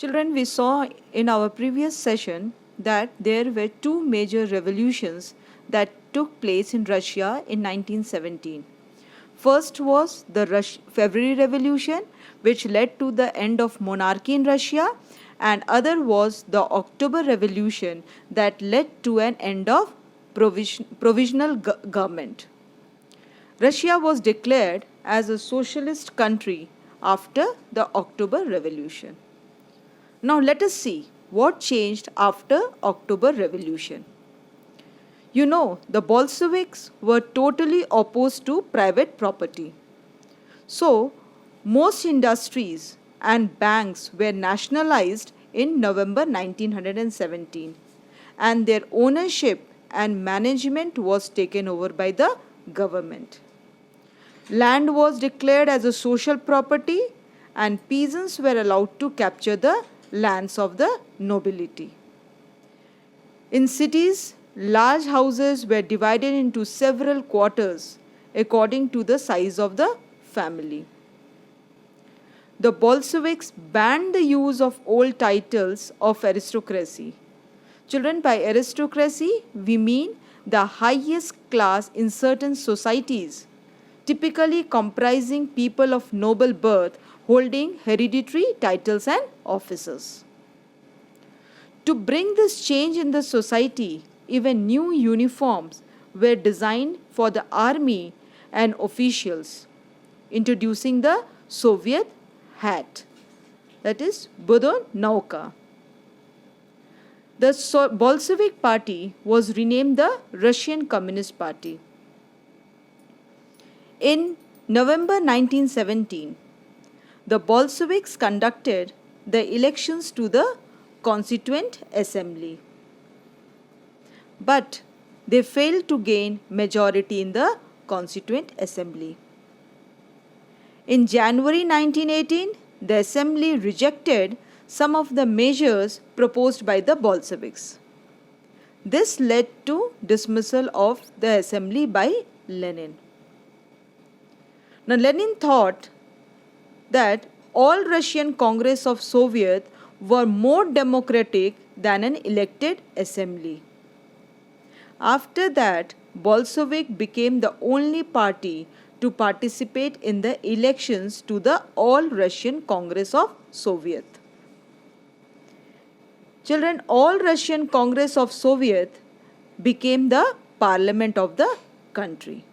Children, we saw in our previous session that there were two major revolutions that took place in Russia in 1917. First was the February Revolution, which led to the end of monarchy in Russia, and other was the October Revolution that led to an end of provisional government. Russia was declared as a socialist country after the October Revolution. Now let us see what changed after October Revolution. You know, the Bolsheviks were totally opposed to private property. So, most industries and banks were nationalized in November 1917, and their ownership and management was taken over by the government. Land was declared as a social property, and peasants were allowed to capture the lands of the nobility. In cities, large houses were divided into several quarters according to the size of the family. The Bolsheviks banned the use of old titles of aristocracy. Children, by aristocracy, we mean the highest class in certain societies, typically comprising people of noble birth holding hereditary titles and offices. To bring this change in the society, even new uniforms were designed for the army and officials, introducing the Soviet hat, that is Budonauka. The Bolshevik Party was renamed the Russian Communist Party. In November 1917, the Bolsheviks conducted the elections to the Constituent Assembly. But they failed to gain majority in the Constituent Assembly. In January 1918, the Assembly rejected some of the measures proposed by the Bolsheviks. This led to dismissal of the Assembly by Lenin. Now, Lenin thought that all Russian Congress of Soviet were more democratic than an elected assembly. After that, Bolshevik became the only party to participate in the elections to the All Russian Congress of Soviet. Children, All Russian Congress of Soviet became the parliament of the country.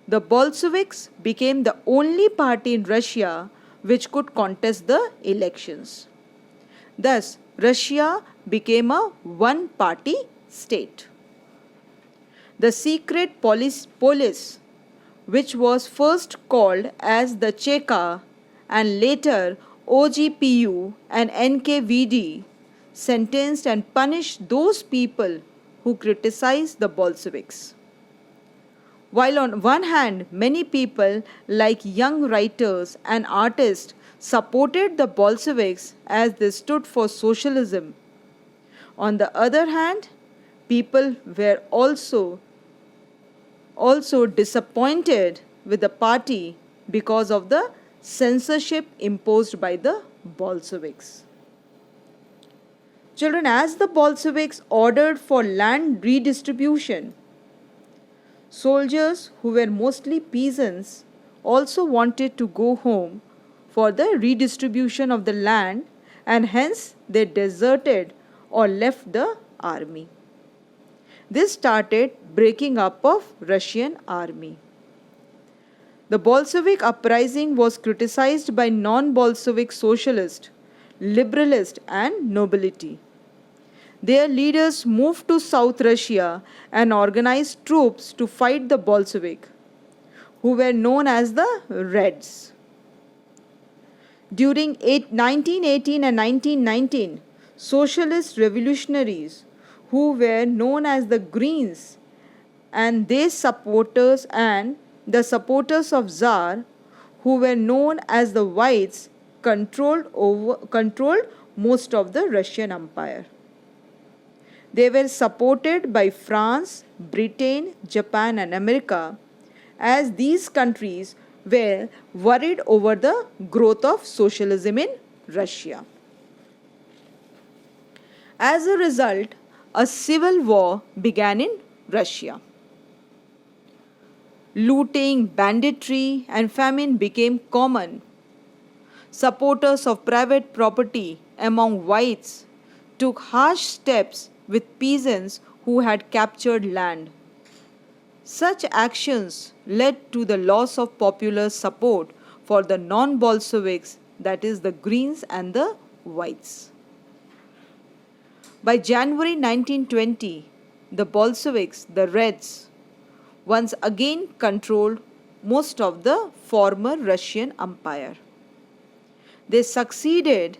The Bolsheviks became the only party in Russia which could contest the elections. Thus, Russia became a one-party state. The secret police, which was first called as the Cheka and later OGPU and NKVD, sentenced and punished those people who criticized the Bolsheviks. While on one hand, many people like young writers and artists supported the Bolsheviks as they stood for socialism, on the other hand, people were also disappointed with the party because of the censorship imposed by the Bolsheviks. Children, as the Bolsheviks ordered for land redistribution, soldiers who were mostly peasants also wanted to go home for the redistribution of the land, and hence they deserted or left the army. This started breaking up of Russian army. The Bolshevik uprising was criticized by non-Bolshevik socialists, liberalists and nobility. Their leaders moved to South Russia and organized troops to fight the Bolshevik, who were known as the Reds. During 1918 and 1919, socialist revolutionaries who were known as the Greens and the supporters of Tsar, who were known as the Whites, controlled most of the Russian Empire. They were supported by France, Britain, Japan and America, as these countries were worried over the growth of socialism in Russia. As a result, a civil war began in Russia. Looting, banditry, and famine became common. Supporters of private property among whites took harsh steps with peasants who had captured land. Such actions led to the loss of popular support for the non Bolsheviks, that is, the Greens and the Whites. By January 1920, the Bolsheviks, the Reds, once again controlled most of the former Russian Empire. They succeeded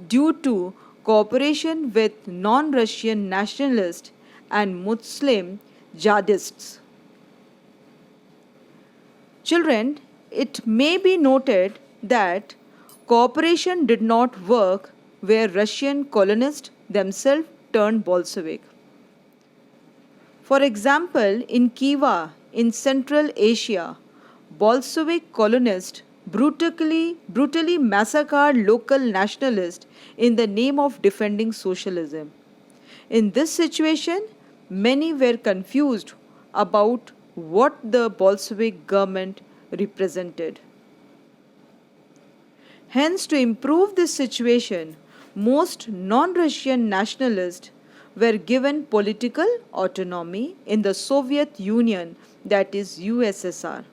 due to cooperation with non Russian nationalists and Muslim jihadists. Children, it may be noted that cooperation did not work where Russian colonists themselves turned Bolshevik. For example, in Khiva, in Central Asia, Bolshevik colonists brutally massacred local nationalists in the name of defending socialism. In this situation, many were confused about what the Bolshevik government represented. Hence, to improve this situation, most non Russian nationalists were given political autonomy in the Soviet Union, that is USSR.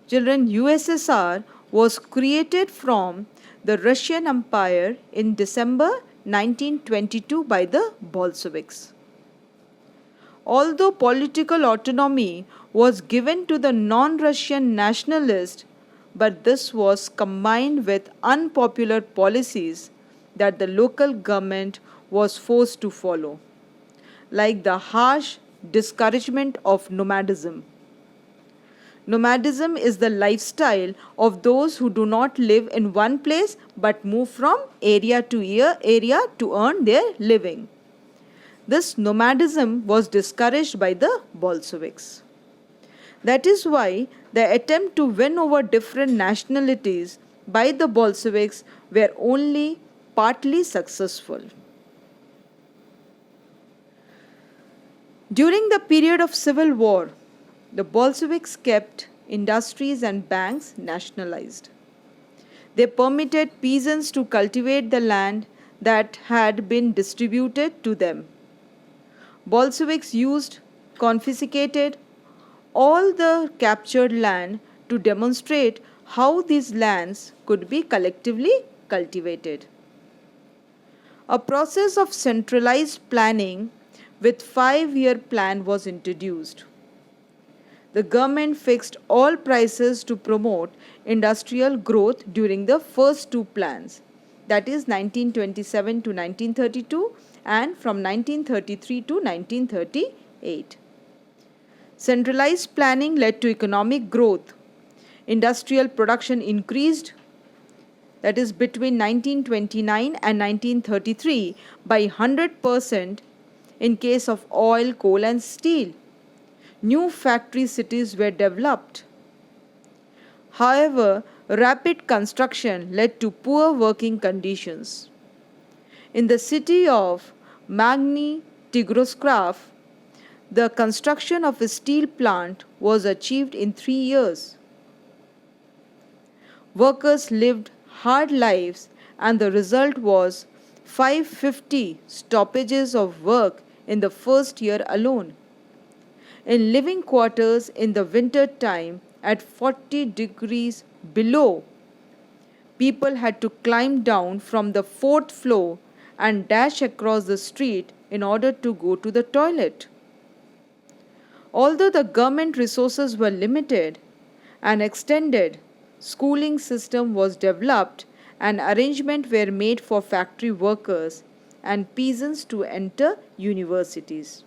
Children, USSR was created from the Russian Empire in December 1922 by the Bolsheviks. Although political autonomy was given to the non Russian nationalists, but this was combined with unpopular policies that the local government was forced to follow, like the harsh discouragement of nomadism. Nomadism is the lifestyle of those who do not live in one place but move from area to area to earn their living. This nomadism was discouraged by the Bolsheviks. That is why the attempt to win over different nationalities by the Bolsheviks were only partly successful. During the period of civil war, the Bolsheviks kept industries and banks nationalized. They permitted peasants to cultivate the land that had been distributed to them. Bolsheviks confiscated all the captured land to demonstrate how these lands could be collectively cultivated. A process of centralized planning with 5-year plan was introduced. The government fixed all prices to promote industrial growth during the first two plans, that is 1927 to 1932 and from 1933 to 1938. Centralized planning led to economic growth. Industrial production increased, that is between 1929 and 1933, by 100% in case of oil, coal and steel. New factory cities were developed. However, rapid construction led to poor working conditions. In the city of Magny Tigroskrav, the construction of a steel plant was achieved in 3 years. Workers lived hard lives, and the result was 550 stoppages of work in the first year alone. In living quarters in the winter time at 40 degrees below, people had to climb down from the 4th floor and dash across the street in order to go to the toilet. Although the government resources were limited, an extended schooling system was developed and arrangements were made for factory workers and peasants to enter universities.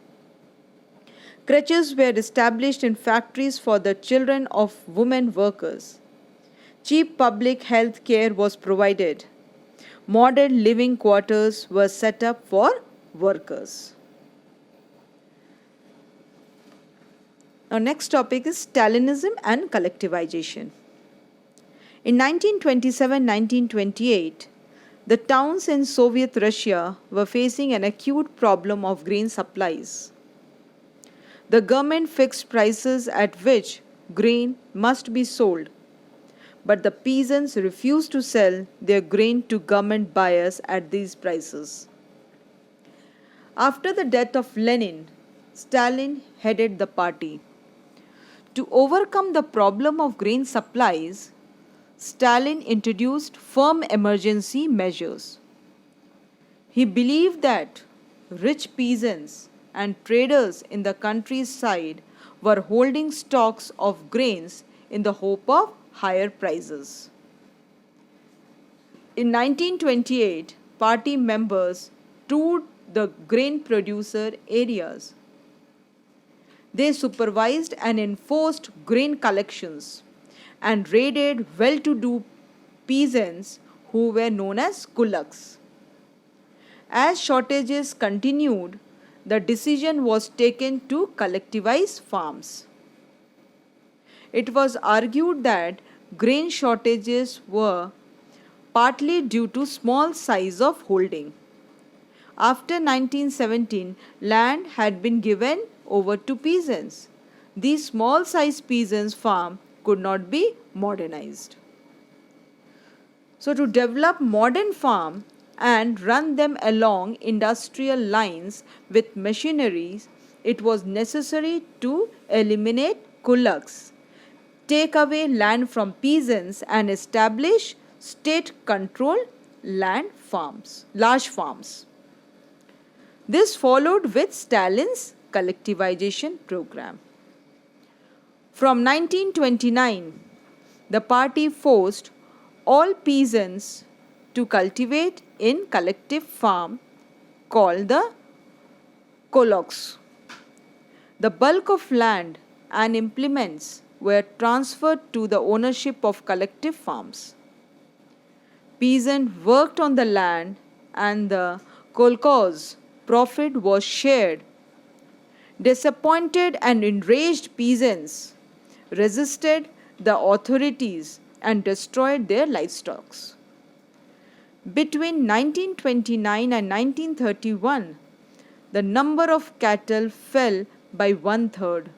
Creches were established in factories for the children of women workers. Cheap public health care was provided. Modern living quarters were set up for workers. Our next topic is Stalinism and collectivization. In 1927-1928, the towns in Soviet Russia were facing an acute problem of grain supplies. The government fixed prices at which grain must be sold, but the peasants refused to sell their grain to government buyers at these prices. After the death of Lenin, Stalin headed the party. To overcome the problem of grain supplies, Stalin introduced firm emergency measures. He believed that rich peasants and traders in the countryside were holding stocks of grains in the hope of higher prices. In 1928, party members toured the grain producer areas. They supervised and enforced grain collections and raided well to do peasants who were known as kulaks. As shortages continued, the decision was taken to collectivize farms. It was argued that grain shortages were partly due to small size of holding. After 1917, land had been given over to peasants. These small size peasants' farm could not be modernized. So to develop modern farm and run them along industrial lines with machineries, it was necessary to eliminate kulaks, take away land from peasants and establish state-controlled land farms, large farms. This followed with Stalin's collectivization program. From 1929, the party forced all peasants to cultivate in collective farm called the kolaks. The bulk of land and implements were transferred to the ownership of collective farms. Peasants worked on the land and the kolkhoz profit was shared. Disappointed and enraged peasants resisted the authorities and destroyed their livestock. Between 1929 and 1931, the number of cattle fell by one-third.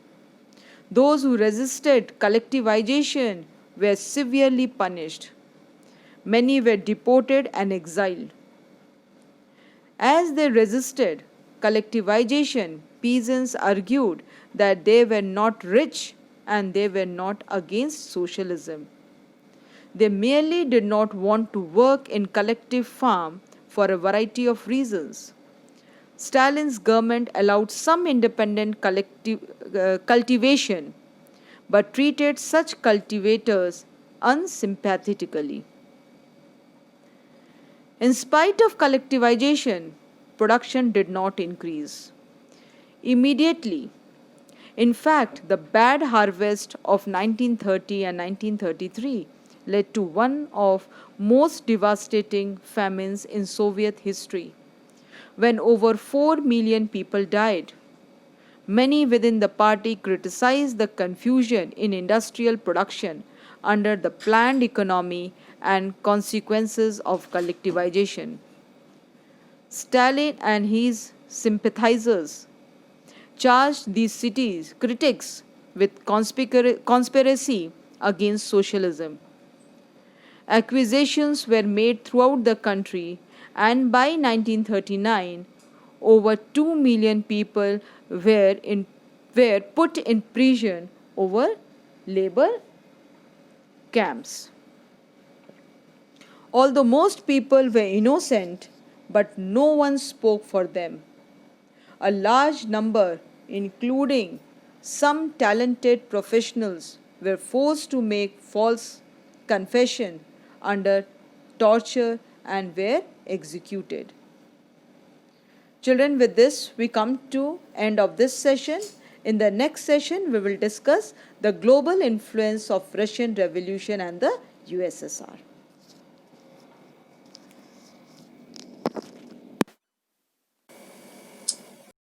Those who resisted collectivization were severely punished. Many were deported and exiled. As they resisted collectivization, peasants argued that they were not rich and they were not against socialism. They merely did not want to work in collective farm for a variety of reasons. Stalin's government allowed some independent cultivation but treated such cultivators unsympathetically. In spite of collectivization, production did not increase immediately. In fact, the bad harvest of 1930 and 1933 led to one of most devastating famines in Soviet history, when over 4 million people died. Many within the party criticized the confusion in industrial production under the planned economy and consequences of collectivization. Stalin and his sympathizers charged these critics with conspiracy against socialism. Accusations were made throughout the country, and by 1939, over 2 million people were put in prison over labor camps. Although most people were innocent, but no one spoke for them. A large number, including some talented professionals, were forced to make false confession under torture and were executed. Children, with this we come to end of this session. In the next session we will discuss the global influence of Russian Revolution and the USSR.